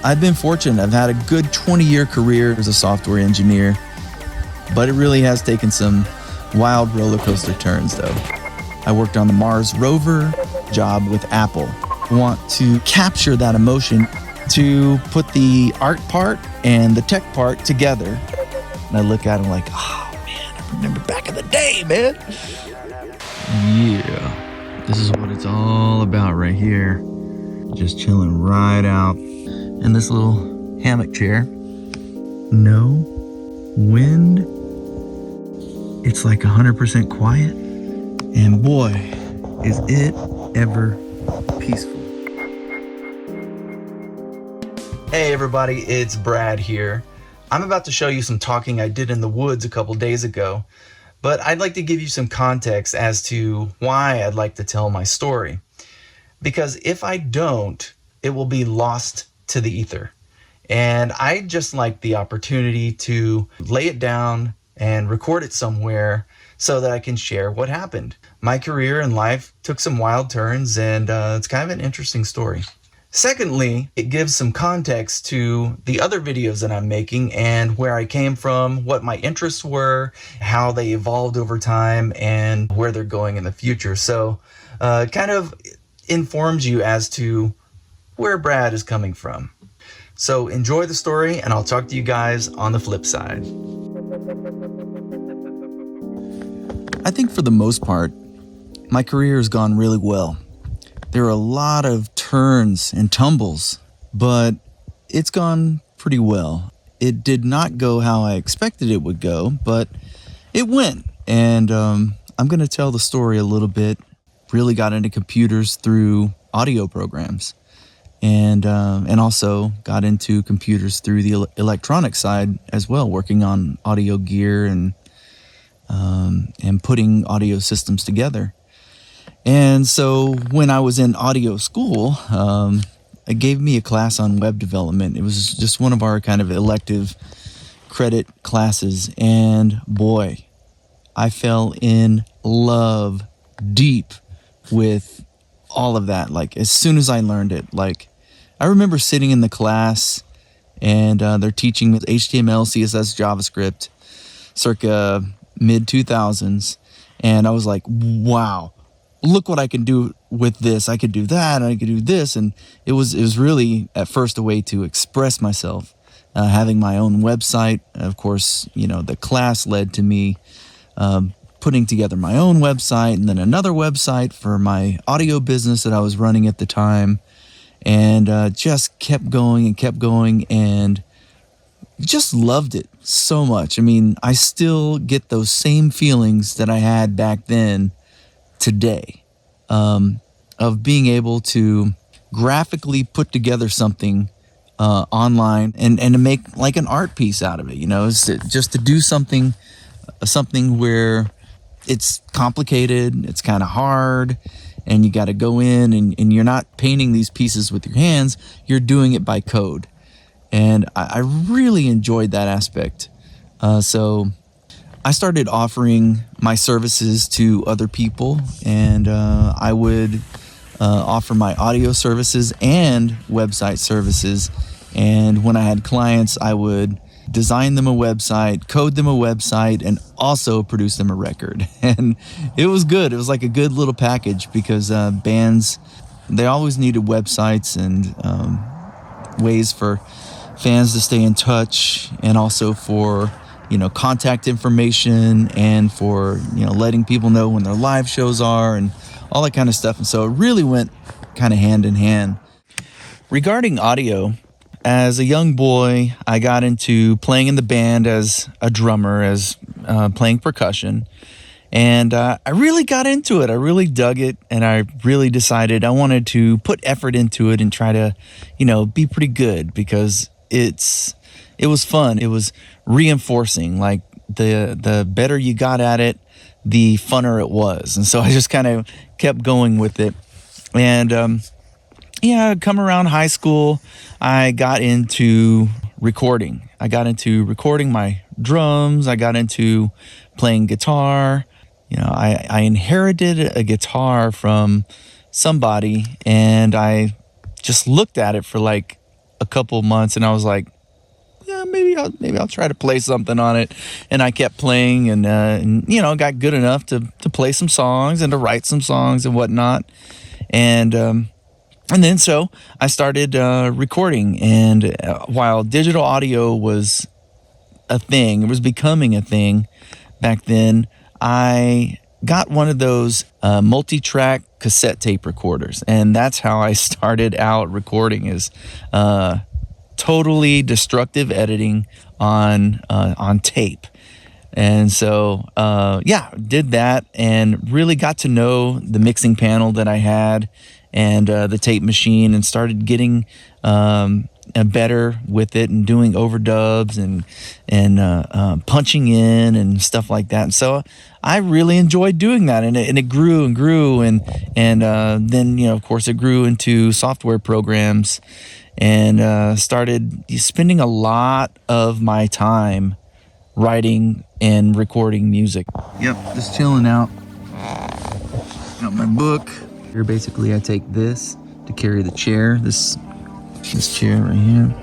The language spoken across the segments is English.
I've been fortunate. I've had a good 20-year career as a software engineer, but it really has taken some wild roller coaster turns though. I worked on the Mars rover, job with Apple. I want to capture that emotion to put the art part and the tech part together. And I look at it like, oh man, I remember back in the day, man. Yeah, this is what it's all about right here. Just chilling right out in this little hammock chair. No wind. It's like 100% quiet. And boy, is it ever peaceful. Hey everybody, it's Brad here. I'm about to show you some talking I did in the woods a couple days ago, but I'd like to give you some context as to why I'd like to tell my story. Because if I don't, it will be lost to the ether. And I just like the opportunity to lay it down and record it somewhere so that I can share what happened. My career and life took some wild turns, and it's kind of an interesting story. Secondly, it gives some context to the other videos that I'm making and where I came from, what my interests were, how they evolved over time, and where they're going in the future. So it kind of informs you as to where Brad is coming from. So enjoy the story, and I'll talk to you guys on the flip side. I think for the most part, my career has gone really well. There are a lot of turns and tumbles, but it's gone pretty well. It did not go how I expected it would go, but it went. And I'm going to tell the story a little bit. Really got into computers through audio programs, and also got into computers through the electronic side as well, working on audio gear and putting audio systems together. And so when I was in audio school, it gave me a class on web development. It was just one of our kind of elective credit classes. And boy, I fell in love deep with all of that. Like as soon as I learned it, like I remember sitting in the class and they're teaching HTML, CSS, JavaScript, circa mid 2000s. And I was like, wow, look what I can do with this. I could do that, and I could do this. And it was really at first a way to express myself, having my own website. Of course, you know, the class led to me putting together my own website and then another website for my audio business that I was running at the time, and just kept going and just loved it so much. I mean, I still get those same feelings that I had back then today, of being able to graphically put together something online and to make like an art piece out of it. You know, it's just to do something where it's complicated, it's kind of hard, and you got to go in and you're not painting these pieces with your hands, you're doing it by code. And I really enjoyed that aspect. So I started offering my services to other people, and I would offer my audio services and website services. And when I had clients, I would design them a website, code them a website, and also produce them a record. And it was good. It was like a good little package because bands, they always needed websites and ways for fans to stay in touch, and also for, you know, contact information, and for, you know, letting people know when their live shows are and all that kind of stuff. And so it really went kind of hand in hand. Regarding audio, as a young boy, I got into playing in the band as a drummer, as playing percussion. And I really got into it. I really dug it. And I really decided I wanted to put effort into it and try to, you know, be pretty good, because it was fun. It was reinforcing. Like the better you got at it, the funner it was. And so I just kind of kept going with it. And come around high school, I got into recording. I got into recording my drums. I got into playing guitar. You know, I inherited a guitar from somebody, and I just looked at it for like a couple of months, and I was like, yeah, maybe I'll try to play something on it. And I kept playing, and got good enough to play some songs and to write some songs and whatnot. And then so I started recording. And while digital audio was a thing, it was becoming a thing back then, I got one of those multi-track cassette tape recorders, and that's how I started out recording, is totally destructive editing on tape. And so did that, and really got to know the mixing panel that I had and the tape machine, and started getting better with it, and doing overdubs and punching in and stuff like that. And so I really enjoyed doing that, and it grew and grew, and then of course it grew into software programs, and started spending a lot of my time writing and recording music. Yep, just chilling out. Got my book. Here basically I take this to carry the chair. This chair right here.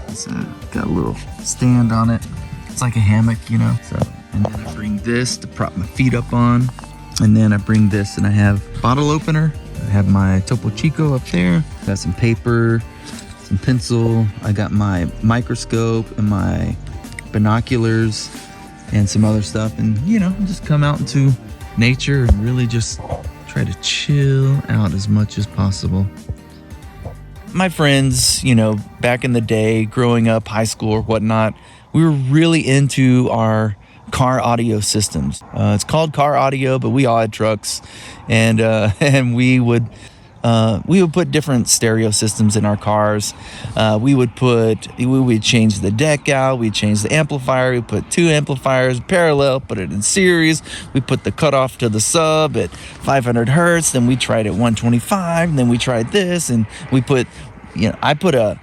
It's got a little stand on it. It's like a hammock, So, and then I bring this to prop my feet up on. And then I bring this, and I have bottle opener. I have my Topo Chico up there. Got some paper, some pencil. I got my microscope and my binoculars and some other stuff. And, just come out into nature and really just try to chill out as much as possible. My friends, back in the day, growing up, high school or whatnot, we were really into our car audio systems. It's called car audio, but we all had trucks, and we would put different stereo systems in our cars. We would change the deck out, we'd change the amplifier, we put 2 amplifiers parallel, put it in series, we put the cutoff to the sub at 500 hertz, then we tried at 125, and then we tried this, and we put, I put a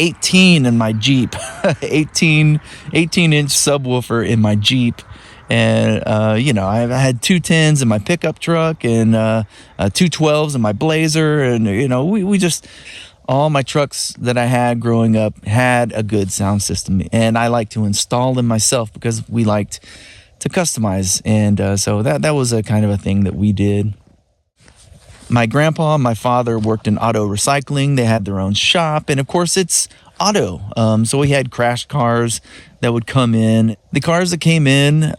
18 in my Jeep, 18 inch subwoofer in my Jeep. And, I had 210s in my pickup truck, and 212s in my Blazer. And, we just, all my trucks that I had growing up had a good sound system. And I like to install them myself because we liked to customize. And so that was a kind of a thing that we did. My grandpa and my father worked in auto recycling. They had their own shop. And, of course, it's auto. So we had crash cars that would come in. The cars that came in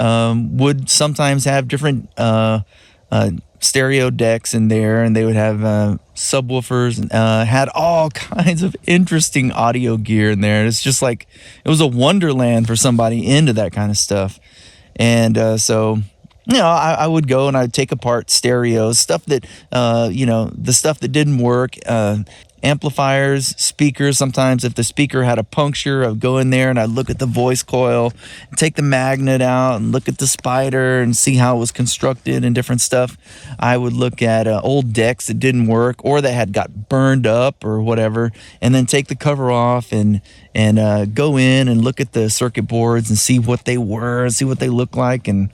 would sometimes have different stereo decks in there, and they would have subwoofers, and had all kinds of interesting audio gear in there. It's just like, it was a wonderland for somebody into that kind of stuff. And so I would go and I'd take apart stereos, stuff that, the stuff that didn't work, amplifiers, speakers. Sometimes if the speaker had a puncture, I would go in there and I'd look at the voice coil, take the magnet out and look at the spider and see how it was constructed and different stuff. I would look at old decks that didn't work or that had got burned up or whatever, and then take the cover off and go in and look at the circuit boards and see what they were and see what they look like. And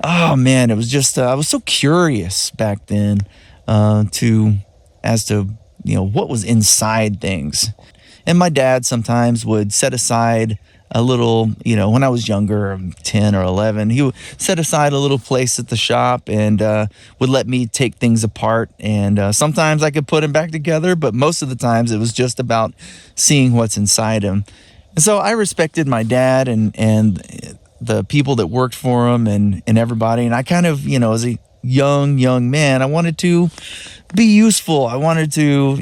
oh man, it was just, I was so curious back then as to what was inside things. And my dad sometimes would set aside a little, when I was younger, 10 or 11, he would set aside a little place at the shop and would let me take things apart. And sometimes I could put them back together, but most of the times it was just about seeing what's inside them. And so I respected my dad and the people that worked for him and everybody. And I kind of, as a young man, I wanted to be useful. I wanted to,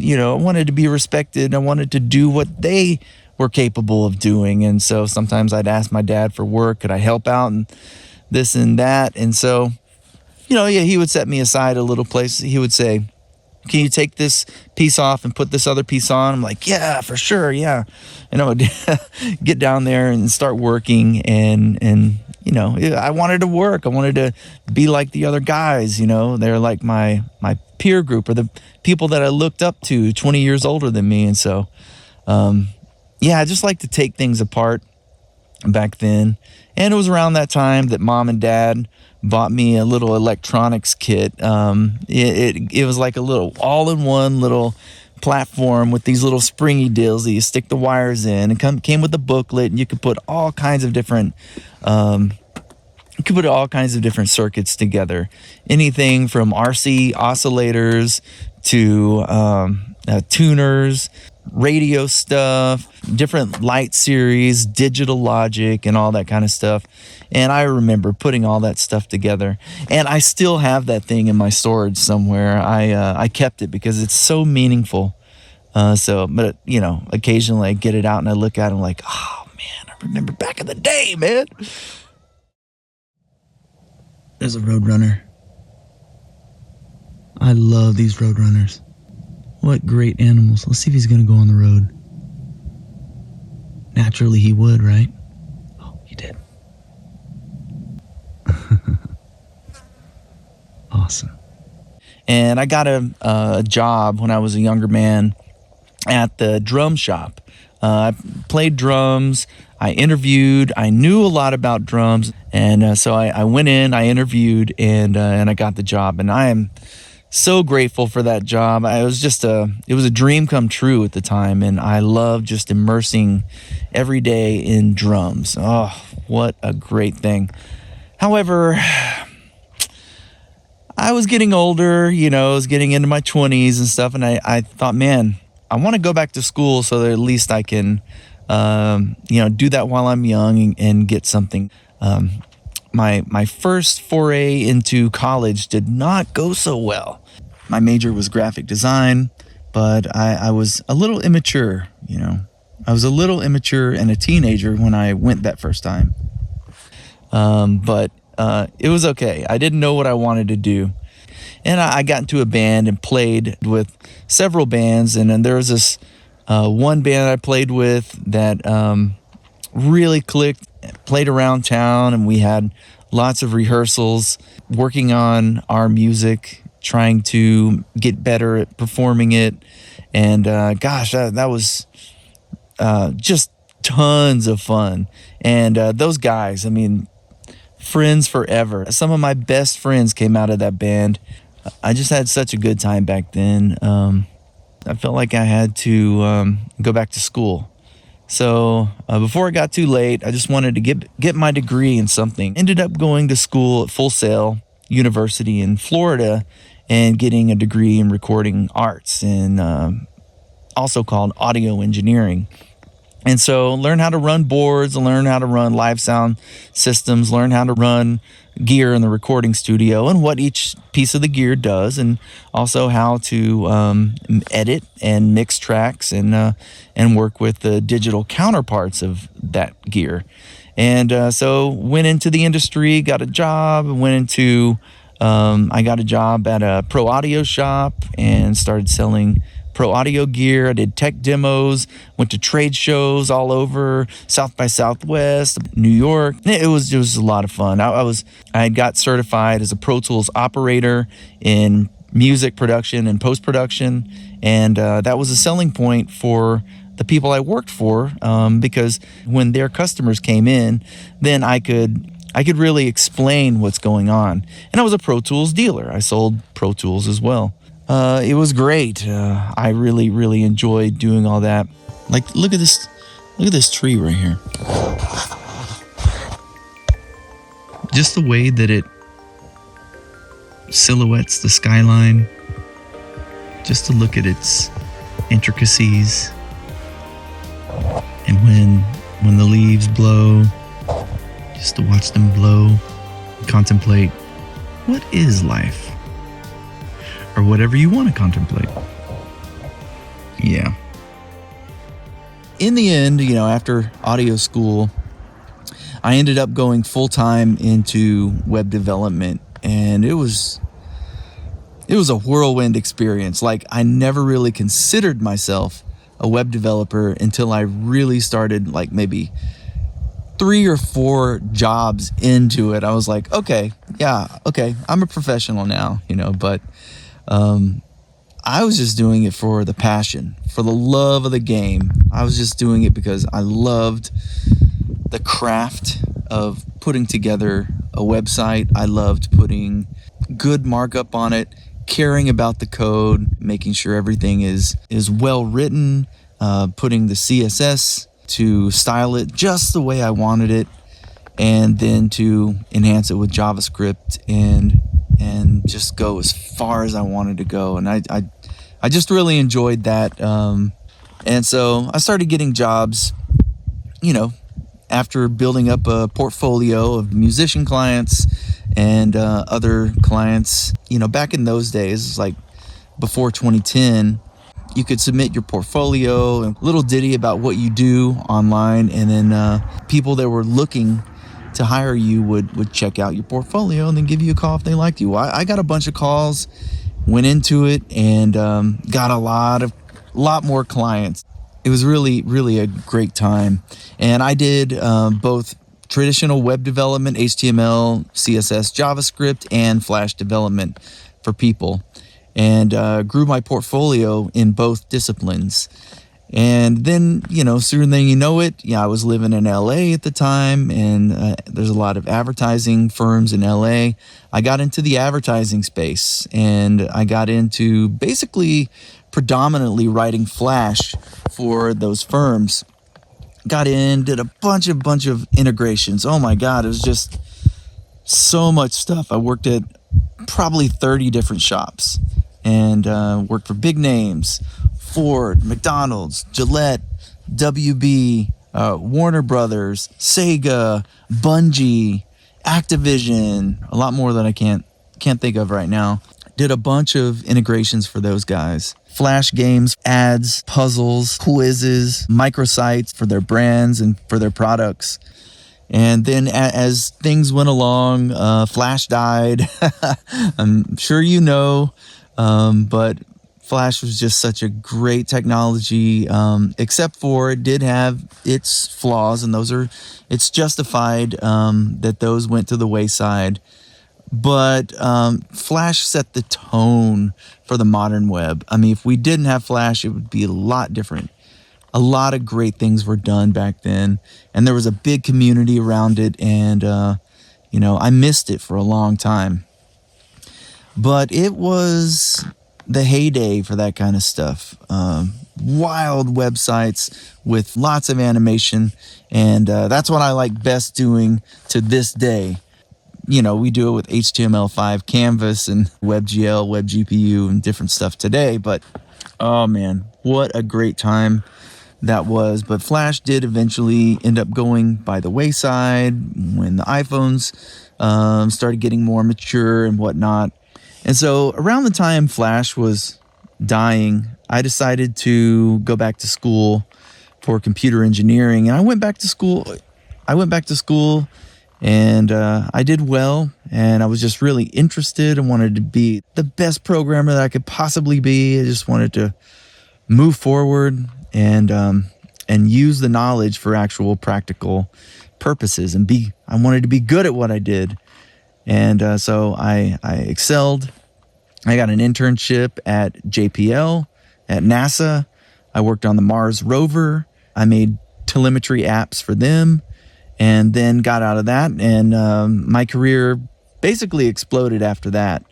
be respected. I wanted to do what they were capable of doing. And so sometimes I'd ask my dad for work. Could I help out and this and that? And so, he would set me aside a little place. He would say, can you take this piece off and put this other piece on? I'm like, yeah, for sure. Yeah. And I would get down there and start working. And I wanted to work. I wanted to be like the other guys, they're like my peer group, or the people that I looked up to 20 years older than me. And so, I just like to take things apart back then. And it was around that time that mom and dad bought me a little electronics kit. It was like a little all-in-one little platform with these little springy deals that you stick the wires in, and came with a booklet, and you could put all kinds of different circuits together. Anything from RC oscillators to tuners, radio stuff, different light series, digital logic, and all that kind of stuff. And I remember putting all that stuff together. And I still have that thing in my storage somewhere. I kept it because it's so meaningful. But occasionally I get it out and I look at it and I'm like, oh man, I remember back in the day, man. There's a Roadrunner. I love these Roadrunners. What great animals. Let's see if he's going to go on the road. Naturally, he would, right? Oh, he did. Awesome. And I got a job when I was a younger man at the drum shop. I played drums. I interviewed. I knew a lot about drums. And so I went in, I interviewed, and I got the job. And I am so grateful for that job. It was a dream come true at the time, and I love just immersing every day in drums. Oh, what a great thing. However, I was getting older, I was getting into my 20s and stuff, and I thought, man, I want to go back to school so that at least I can, do that while I'm young and get something. My first foray into college did not go so well. My major was graphic design, but I was a little immature, I was a little immature and a teenager when I went that first time. But it was okay. I didn't know what I wanted to do. And I got into a band and played with several bands. And then there was this one band I played with that really clicked, played around town, and we had lots of rehearsals, working on our music, trying to get better at performing it. And that was just tons of fun. And those guys, friends forever. Some of my best friends came out of that band. I just had such a good time back then. I felt like I had to go back to school. So before it got too late, I just wanted to get my degree in something. Ended up going to school at Full Sail University in Florida and getting a degree in recording arts, and also called audio engineering. And so learn how to run boards, learn how to run live sound systems, learn how to run gear in the recording studio and what each piece of the gear does, and also how to edit and mix tracks and work with the digital counterparts of that gear. And so went into the industry, got a job, I got a job at a pro audio shop and started selling pro audio gear. I did tech demos, went to trade shows all over, South by Southwest, New York. It was a lot of fun. I had got certified as a Pro Tools operator in music production and post-production, and that was a selling point for the people I worked for, because when their customers came in, then I could really explain what's going on. And I was a Pro Tools dealer. I sold Pro Tools as well. It was great. I really, really enjoyed doing all that. Like, look at this tree right here. Just the way that it silhouettes the skyline. Just to look at its intricacies. And when the leaves blow, just to watch them blow, contemplate, what is life? Or whatever you want to contemplate. Yeah. In the end, after audio school, I ended up going full-time into web development, and it was a whirlwind experience. Like, I never really considered myself a web developer until I really started, like, maybe 3 or 4 jobs into it. I was like, okay, I'm a professional now, but I was just doing it for the passion, for the love of the game. I was just doing it because I loved the craft of putting together a website. I loved putting good markup on it caring about the code, making sure everything is well written, putting the CSS to style it just the way I wanted it, and then to enhance it with JavaScript and just go as far as I wanted to go. And I just really enjoyed that. And so I started getting jobs, after building up a portfolio of musician clients and other clients. Back in those days, like before 2010, you could submit your portfolio and a little ditty about what you do online, and then people that were looking to hire you would check out your portfolio and then give you a call if they liked you. I got a bunch of calls, went into it, and got a lot more clients. It was really, really a great time. And I did both traditional web development, HTML, CSS, JavaScript, and Flash development for people, and grew my portfolio in both disciplines. And then, sooner than you know it, I was living in LA at the time, and there's a lot of advertising firms in LA. I got into the advertising space, and I got into basically predominantly writing Flash for those firms. Got in, did a bunch of integrations. Oh my God, it was just so much stuff. I worked at probably 30 different shops and worked for big names: Ford, McDonald's, Gillette, WB, Warner Brothers, Sega, Bungie, Activision, a lot more that I can't think of right now. Did a bunch of integrations for those guys. Flash games, ads, puzzles, quizzes, microsites for their brands and for their products. And then as things went along, Flash died. I'm sure but Flash was just such a great technology, except for it did have its flaws, and it's justified that those went to the wayside. But Flash set the tone for the modern web. I mean, if we didn't have Flash, it would be a lot different. A lot of great things were done back then, and there was a big community around it, and I missed it for a long time. But it was the heyday for that kind of stuff. Wild websites with lots of animation, and that's what I like best doing to this day. We do it with HTML5 Canvas and WebGL, WebGPU, and different stuff today. But, oh man, what a great time that was. But Flash did eventually end up going by the wayside when the iPhones started getting more mature and whatnot. And so around the time Flash was dying, I decided to go back to school for computer engineering. And I went back to school. And I did well, and I was just really interested and wanted to be the best programmer that I could possibly be. I just wanted to move forward and use the knowledge for actual practical purposes, and I wanted to be good at what I did. And so I excelled. I got an internship at JPL, at NASA. I worked on the Mars rover. I made telemetry apps for them. And then got out of that, and my career basically exploded after that.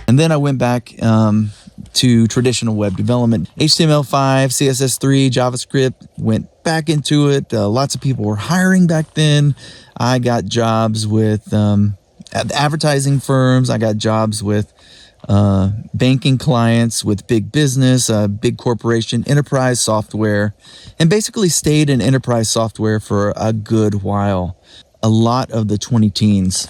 And then I went back to traditional web development. HTML5, CSS3, JavaScript, went back into it. Lots of people were hiring back then. I got jobs with advertising firms. I got jobs with banking clients, with big business, big corporation, enterprise software, and basically stayed in enterprise software for a good while. A lot of the 20 teens.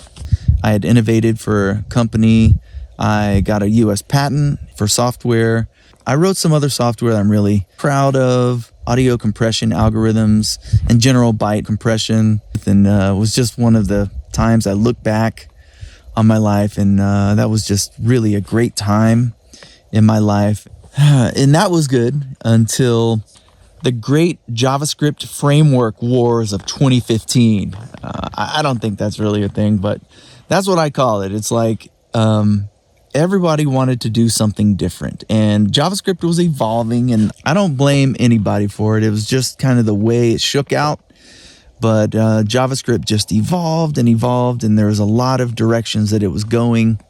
I had innovated for a company. I got a US patent for software. I wrote some other software that I'm really proud of, audio compression algorithms and general byte compression. And it was just one of the times I look back on my life, and that was just really a great time in my life. And that was good until the great JavaScript framework wars of 2015. I don't think that's really a thing, but that's what I call it. It's like everybody wanted to do something different, and JavaScript was evolving, and I don't blame anybody for it. It was just kind of the way it shook out. But JavaScript just evolved and evolved, and there was a lot of directions that it was going.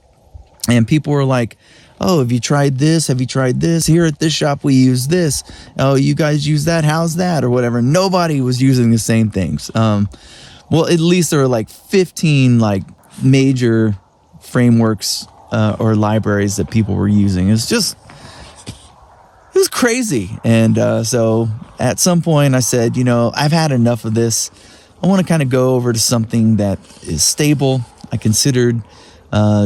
And people were like, oh, have you tried this? Have you tried this? Here at this shop, we use this. Oh, you guys use that? How's that? Or whatever. Nobody was using the same things. Well, at least there were like 15 like major frameworks or libraries that people were using. It was crazy. And so at some point I said, I've had enough of this. I want to kind of go over to something that is stable. I considered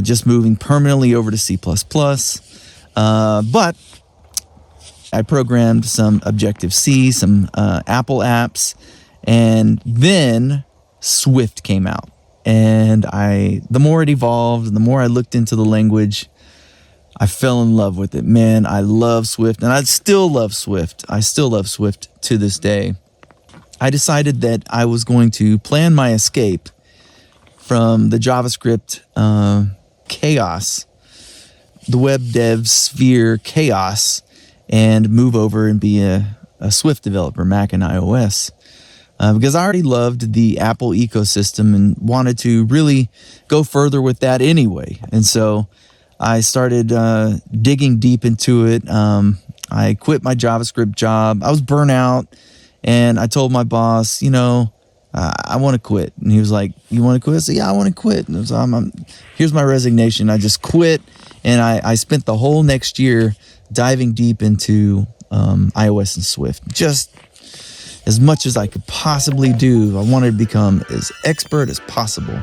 just moving permanently over to C++. But I programmed some Objective-C, some Apple apps, and then Swift came out. And the more it evolved, the more I looked into the language, I fell in love with it. Man, I love Swift, and I still love Swift. I still love Swift to this day. I decided that I was going to plan my escape from the JavaScript chaos, the web dev sphere chaos, and move over and be a Swift developer, Mac and iOS. Because I already loved the Apple ecosystem and wanted to really go further with that anyway. And so I started digging deep into it. I quit my JavaScript job. I was burnt out, and I told my boss, I want to quit. And he was like, you want to quit? I said, yeah, I want to quit. And so here's my resignation. I just quit, and I spent the whole next year diving deep into iOS and Swift. Just as much as I could possibly do. I wanted to become as expert as possible.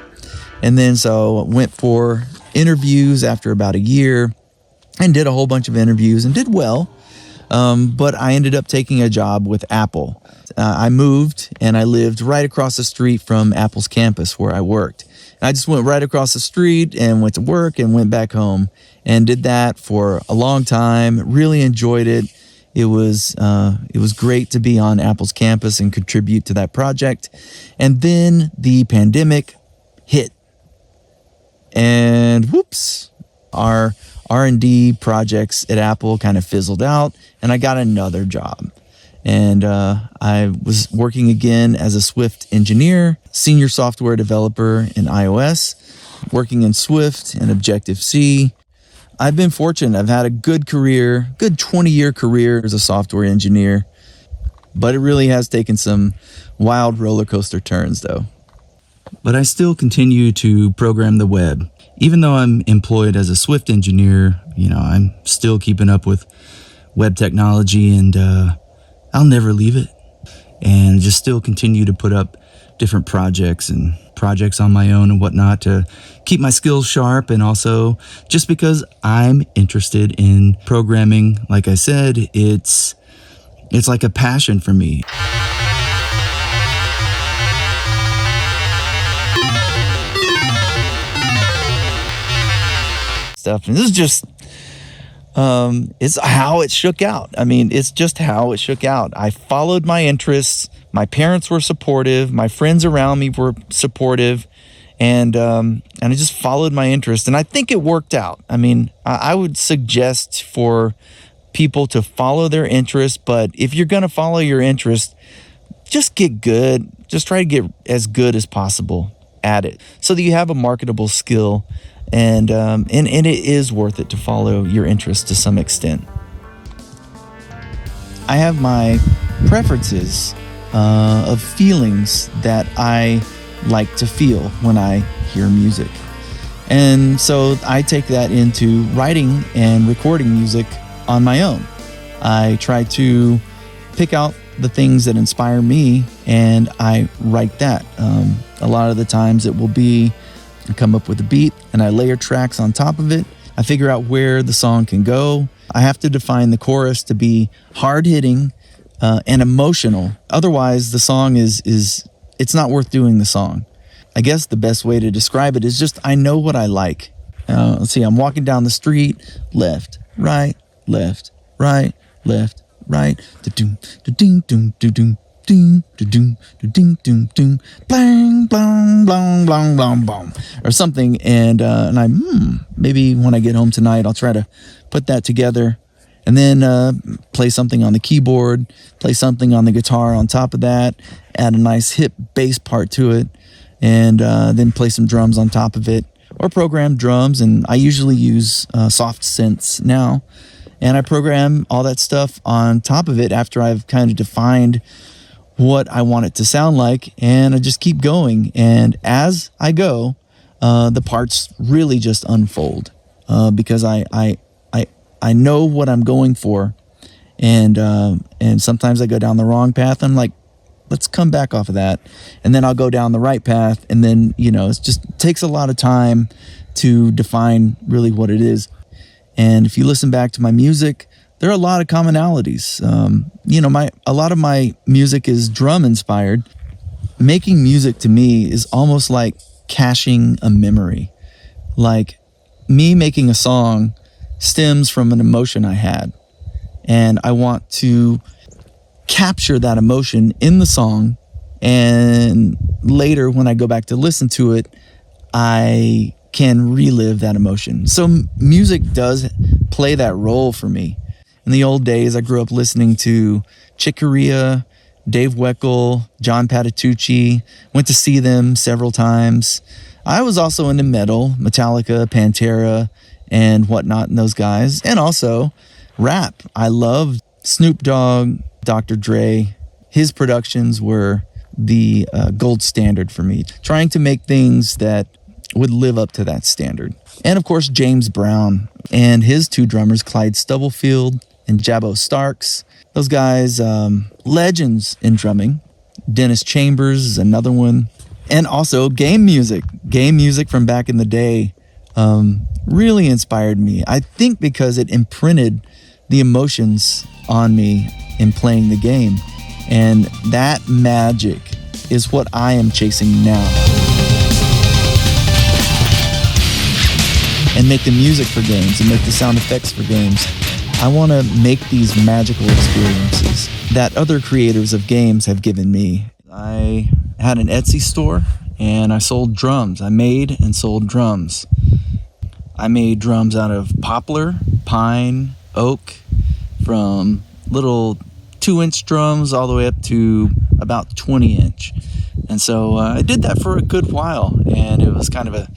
And then so I went for interviews after about a year and did a whole bunch of interviews and did well. But I ended up taking a job with Apple. I moved and I lived right across the street from Apple's campus where I worked. And I just went right across the street and went to work and went back home and did that for a long time. Really enjoyed it. It was great to be on Apple's campus and contribute to that project. And then the pandemic hit. And whoops, our R&D projects at Apple kind of fizzled out, and I got another job. And I was working again as a Swift engineer, senior software developer in iOS, working in Swift and Objective-C. I've been fortunate. I've had a good career, good 20-year career as a software engineer, but it really has taken some wild roller coaster turns, though. But I still continue to program the web. Even though I'm employed as a Swift engineer, I'm still keeping up with web technology, and I'll never leave it. And just still continue to put up different projects on my own and whatnot to keep my skills sharp, and also just because I'm interested in programming. Like I said, it's like a passion for me. Stuff, and this is just it's how it shook out. I mean, it's just how it shook out. I followed my interests. My parents were supportive. My friends around me were supportive, and I just followed my interest, and I think it worked out. I mean, I would suggest for people to follow their interest, but if you're going to follow your interest, just get good. Just try to get as good as possible at it so that you have a marketable skill. And it is worth it to follow your interest to some extent. I have my preferences of feelings that I like to feel when I hear music. And so I take that into writing and recording music on my own. I try to pick out the things that inspire me, and I write that. A lot of the times it will be I come up with a beat and I layer tracks on top of it. I figure out where the song can go. I have to define the chorus to be hard-hitting and emotional. Otherwise, the song it's not worth doing the song. I guess the best way to describe it is just I know what I like. Let's see, I'm walking down the street, left, right, left, right, left, right, da-doom, da-ding, doom, da-doom. Ding, da-doom, da-ding, doom, doom, blang, blang, blang, blang, blang, blang. or something. And I maybe when I get home tonight, I'll try to put that together, and then play something on the keyboard, play something on the guitar on top of that, add a nice hip bass part to it, and then play some drums on top of it, or program drums. And I usually use soft synths now, and I program all that stuff on top of it after I've kind of defined what I want it to sound like, and I just keep going. And as I go, the parts really just unfold, because I know what I'm going for, and sometimes I go down the wrong path. I'm like, let's come back off of that, and then I'll go down the right path, and then it just takes a lot of time to define really what it is. And if you listen back to my music, there are a lot of commonalities. A lot of my music is drum inspired. Making music to me is almost like caching a memory. Like, me making a song stems from an emotion I had, and I want to capture that emotion in the song, and later when I go back to listen to it, I can relive that emotion. So music does play that role for me. In the old days, I grew up listening to Chick Corea, Dave Weckl, John Patitucci, went to see them several times. I was also into metal, Metallica, Pantera, and whatnot, and those guys, and also rap. I loved Snoop Dogg, Dr. Dre. His productions were the gold standard for me, trying to make things that would live up to that standard. And of course, James Brown and his two drummers, Clyde Stubblefield and Jabbo Starks. Those guys, legends in drumming. Dennis Chambers is another one. And also game music. Game music from back in the day really inspired me. I think because it imprinted the emotions on me in playing the game. And that magic is what I am chasing now. And make the music for games and make the sound effects for games. I want to make these magical experiences that other creators of games have given me. I had an Etsy store, and I sold drums. I made and sold drums. I made drums out of poplar, pine, oak, from little 2-inch drums all the way up to about 20-inch. And so I did that for a good while, and it was kind of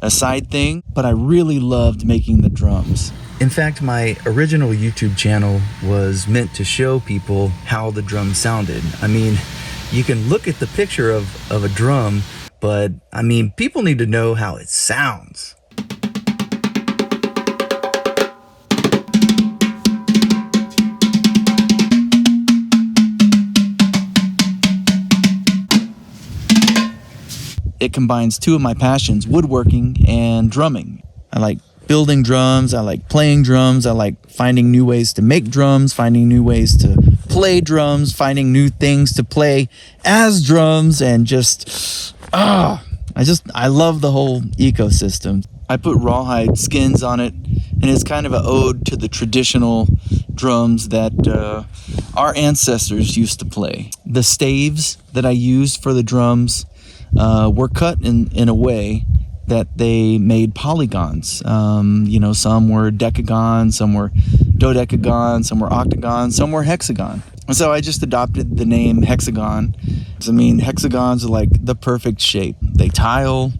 a side thing, but I really loved making the drums. In fact, my original YouTube channel was meant to show people how the drum sounded. I mean, you can look at the picture of a drum, but I mean, people need to know how it sounds. It combines two of my passions, woodworking and drumming. I like building drums, I like playing drums, I like finding new ways to make drums, finding new ways to play drums, finding new things to play as drums, and I love the whole ecosystem. I put rawhide skins on it, and it's kind of an ode to the traditional drums that our ancestors used to play. The staves that I used for the drums were cut in a way that they made polygons. Some were decagon, some were dodecagon, some were octagon, some were hexagon. And so I just adopted the name Hexagon. I mean, hexagons are like the perfect shape. They tile,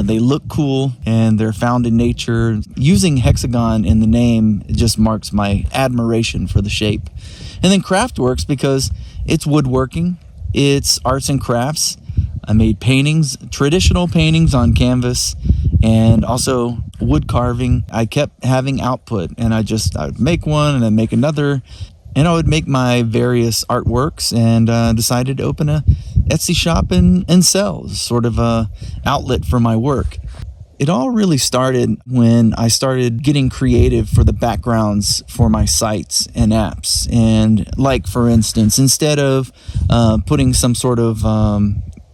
they look cool, and they're found in nature. Using hexagon in the name just marks my admiration for the shape. And then Craftworks, because it's woodworking, it's arts and crafts. I made paintings, traditional paintings on canvas, and also wood carving. I kept having output, and I would make one and then make another, and I would make my various artworks, and decided to open a Etsy shop and sell, sort of a outlet for my work. It all really started when I started getting creative for the backgrounds for my sites and apps. And like, for instance, instead of putting some sort of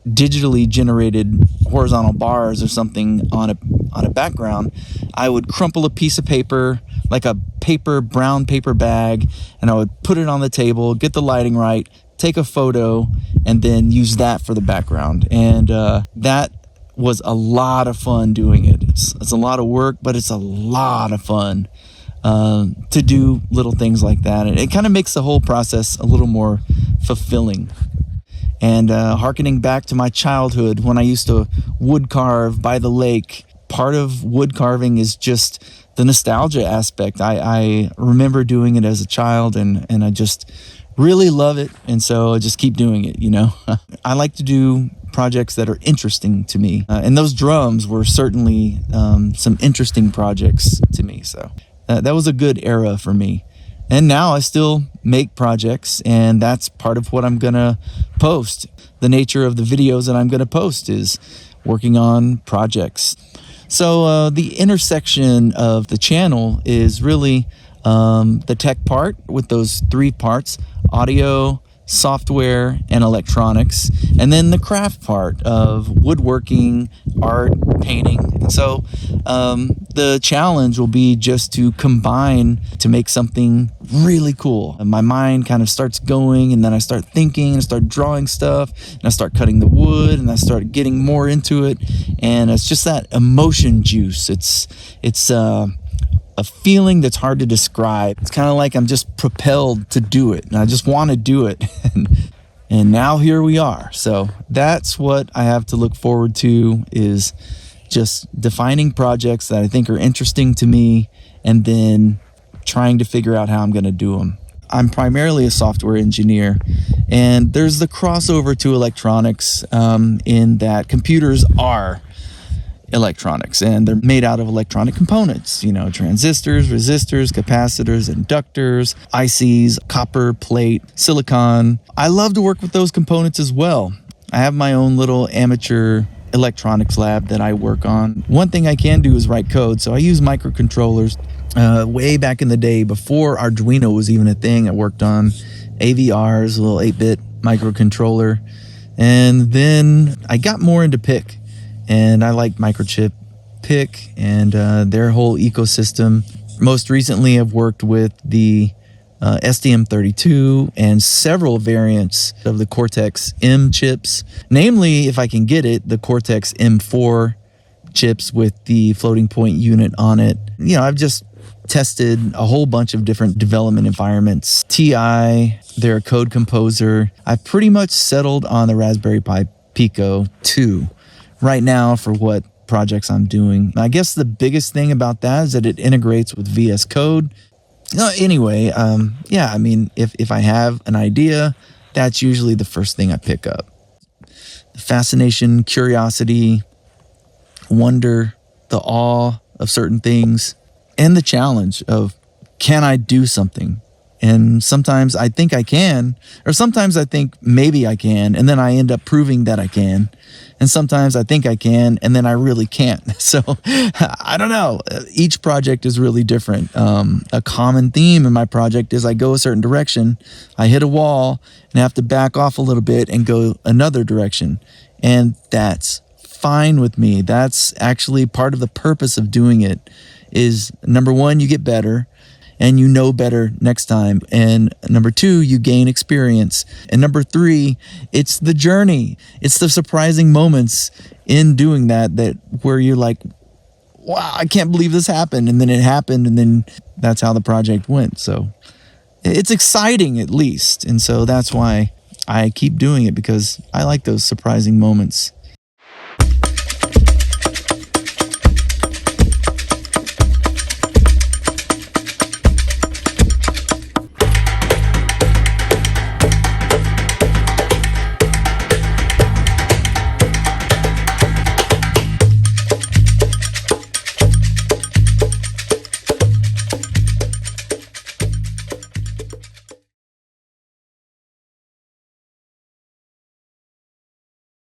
digitally generated horizontal bars or something on a background, I would crumple a piece of paper, like a brown paper bag, and I would put it on the table, get the lighting right, take a photo, and then use that for the background. And that was a lot of fun doing it. It's a lot of work, but it's a lot of fun to do little things like that. And it kind of makes the whole process a little more fulfilling. And hearkening back to my childhood when I used to wood carve by the lake, part of wood carving is just the nostalgia aspect. I remember doing it as a child, and I just really love it. And so I just keep doing it, you know. I like to do projects that are interesting to me. And those drums were certainly some interesting projects to me. So that was a good era for me. And now I still make projects, and that's part of what I'm going to post. The nature of the videos that I'm going to post is working on projects. So the intersection of the channel is really the tech part with those 3 parts: audio, software, and electronics, and then the craft part of woodworking, art, painting. And so the challenge will be just to combine to make something really cool. And my mind kind of starts going, and then I start thinking and I start drawing stuff, and I start cutting the wood, and I start getting more into it. And it's just that emotion juice. It's a feeling that's hard to describe. It's kind of like I'm just propelled to do it, and I just want to do it. And now here we are. So that's what I have to look forward to, is just defining projects that I think are interesting to me, and then trying to figure out how I'm going to do them. I'm primarily a software engineer, and there's the crossover to electronics in that computers are electronics, and they're made out of electronic components, you know, transistors, resistors, capacitors, inductors, ICs, copper, plate, silicon. I love to work with those components as well. I have my own little amateur electronics lab that I work on. One thing I can do is write code, so I use microcontrollers. Way back in the day, before Arduino was even a thing, I worked on AVRs, a little 8-bit microcontroller, and then I got more into PIC. And I like Microchip, PIC, and their whole ecosystem. Most recently, I've worked with the STM32 and several variants of the Cortex M chips. Namely, if I can get it, the Cortex M4 chips with the floating point unit on it. You know, I've just tested a whole bunch of different development environments. TI, their code composer. I've pretty much settled on the Raspberry Pi Pico 2. Right now for what projects I'm doing. I guess the biggest thing about that is that it integrates with VS Code. Anyway, yeah, I mean, if I have an idea, that's usually the first thing I pick up. The fascination, curiosity, wonder, the awe of certain things, and the challenge of, can I do something? And sometimes I think I can, or sometimes I think maybe I can, and then I end up proving that I can. And sometimes I think I can, and then I really can't. So I don't know. Each project is really different. A common theme in my project is I go a certain direction, I hit a wall, and I have to back off a little bit and go another direction. And that's fine with me. That's actually part of the purpose of doing it, is number one, you get better, and you know better next time. And number two, you gain experience. And number three, it's the journey. It's the surprising moments in doing that where you're like, wow, I can't believe this happened. And then it happened, and then that's how the project went. So it's exciting, at least. And so that's why I keep doing it, because I like those surprising moments.